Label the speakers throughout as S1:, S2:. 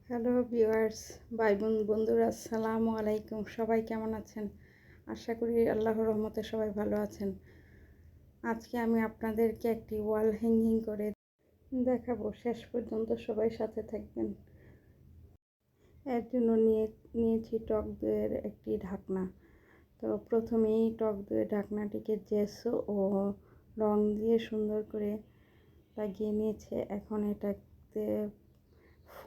S1: Hello viewers, ভাই বন্ধুরা, আসসালামু আলাইকুম। সবাই কেমন আছেন? আশা করি আল্লাহর রহমতে সবাই ভালো আছেন। আজকে আমি আপনাদেরকে একটি ওয়াল হ্যাঙ্গিং করে দেখাবো। শেষ পর্যন্ত সবাই সাথে থাকবেন। এর জন্য নিয়েছি টক দইয়ের একটি ঢাকনা। তো প্রথমেই টক দইয়ের ঢাকনাটিকে জেসো ও রং দিয়ে সুন্দর করে লাগিয়ে নিয়েছে। এখন এটাতে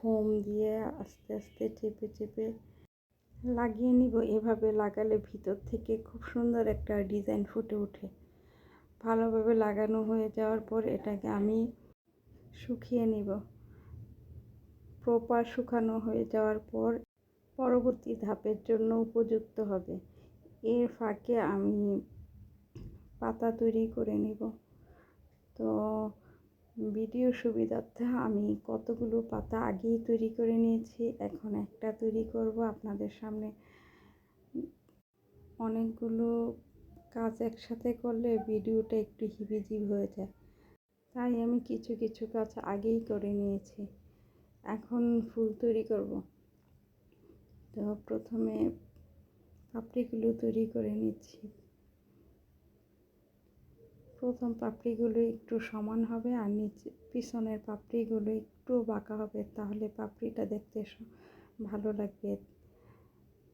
S1: ফোম দিয়ে আস্তে আস্তে চেপে চেপে লাগিয়ে নিব। এভাবে লাগালে ভিতর থেকে খুব সুন্দর একটা ডিজাইন ফুটে ওঠে। ভালোভাবে লাগানো হয়ে যাওয়ার পর এটাকে আমি শুকিয়ে নিব। প্রপার শুকানো হয়ে যাওয়ার পর পরবর্তী ধাপের জন্য উপযুক্ত হবে। এর ফাঁকে আমি পাতা তৈরি করে নিব। তো ভিডিও সুবিধার্থে আমি কতগুলো পাতা আগেই তৈরি করে নিয়েছি, এখন একটা তৈরি করব আপনাদের সামনে। অনেকগুলো কাজ একসাথে করলে ভিডিওটা একটু হিবিজিবি হয়ে যায়, তাই আমি কিছু কিছু কাজ আগেই করে নিয়েছি। এখন ফুল তৈরি করব। তো প্রথমে পাপড়িগুলো তৈরি করে নিচ্ছি। প্রথম পাপড়িগুলো একটু সমান হবে আর নিচে পিছনের পাপড়িগুলো একটু বাঁকা হবে, তাহলে পাপড়িটা দেখতে ভালো লাগবে।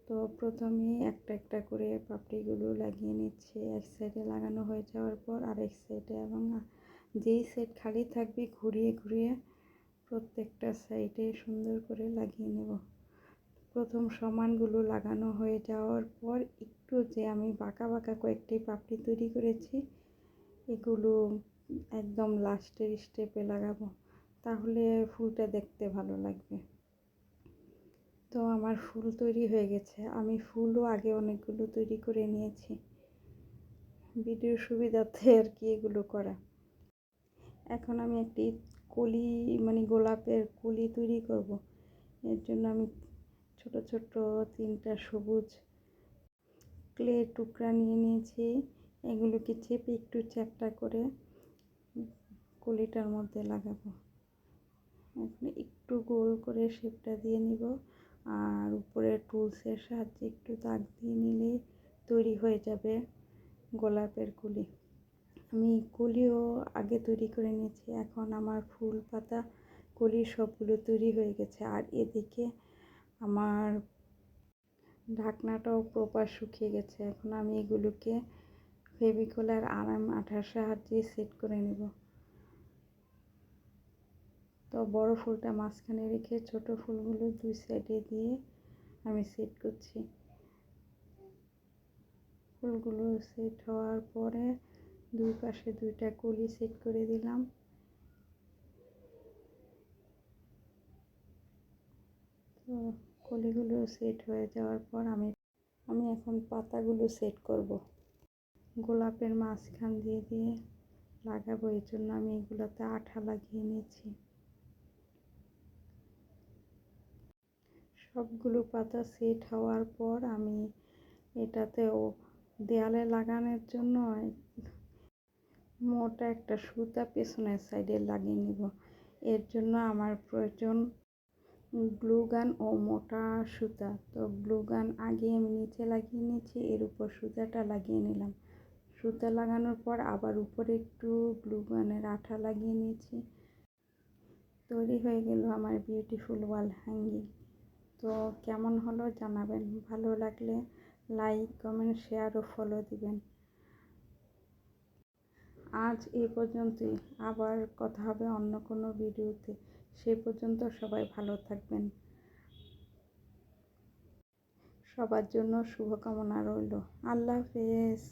S1: তো প্রথমে একটা একটা করে পাপড়িগুলো লাগিয়ে নিচ্ছি। এক সাইডে লাগানো হয়ে যাওয়ার পর আরেক সাইডে, এবং যেই সাইড খালি থাকবে ঘুরিয়ে ঘুরিয়ে প্রত্যেকটা সাইডে সুন্দর করে লাগিয়ে নেব। প্রথম সমানগুলো লাগানো হয়ে যাওয়ার পর একটু যে আমি বাঁকা বাঁকা কয়েকটি পাপড়ি তৈরি করেছি, এগুলো একদম লাস্টের স্টেপে লাগাবো, তাহলে ফুলটা দেখতে ভালো লাগবে। তো আমার ফুল তৈরি হয়ে গেছে। আমি ফুলও আগে অনেকগুলো তৈরি করে নিয়েছি, ভিডিওর সুবিধার্থে আর কি এগুলো করা। এখন আমি একটি কলি গোলাপের কলি তৈরি করব। এর জন্য আমি ছোট ছোট 3টা সবুজ ক্লে টুকরা নিয়ে নিয়েছি। এগুলোকে চেপে একটু চ্যাপ্টা করে কলিটার মধ্যে লাগাবো। এখন একটু গোল করে শেপটা দিয়ে নিব, আর উপরে টুলসের সাহায্যে একটু দাগ দিয়ে নিলে তৈরি হয়ে যাবে গোলাপের কলি। আমি কলিও আগে তৈরি করে নিয়েছি। এখন আমার ফুল পাতা কলি সবগুলো তৈরি হয়ে গেছে। আর এদিকে আমার ঢাকনাটাও প্রপার শুকিয়ে গেছে। এখন আমি এগুলোকে ফেভিকল আর আরাম আঠার সাহায্যে সেট করে নেব। তো বড় ফুলটা মাঝখানে রেখে ছোট ফুলগুলো দুই সাইডে দিয়ে আমি সেট করছি। ফুলগুলো সেট হওয়ার পরে দুই পাশে 2টা কলি সেট করে দিলাম। তো কলিগুলো সেট হয়ে যাওয়ার পর আমি এখন পাতাগুলো সেট করব। গোলাপের মাঝখান দিয়ে দিয়ে লাগাবো, এর জন্য আমি এগুলোতে আঠা লাগিয়ে নিয়েছি। সবগুলো পাতা সেট হওয়ার পর আমি এটাতেও দেয়ালে লাগানোর জন্য মোটা একটা সুতা পেছনের সাইডে লাগিয়ে নিব। এর জন্য আমার প্রয়োজন গ্লু গান ও মোটা সুতা। তো গ্লু গান আগে আমি নিচে লাগিয়ে নিয়েছি, এর উপর সুতাটা লাগিয়ে নিলাম। সুতা লাগানোর পর আবার উপরে একটু গ্লু গানের আঠা লাগিয়ে নিয়েছি। তৈরি হয়ে গেল আমার বিউটিফুল ওয়াল হ্যাঙ্গিং। তো কেমন হলো জানাবেন। ভালো লাগলে লাইক, কমেন্ট, শেয়ার ও ফলো দিবেন। আজ এই পর্যন্তই। আবার কথা হবে অন্য কোনো ভিডিওতে। সে পর্যন্ত সবাই ভালো থাকবেন। সবার জন্য শুভকামনা রইল। আল্লাহ হাফেজ।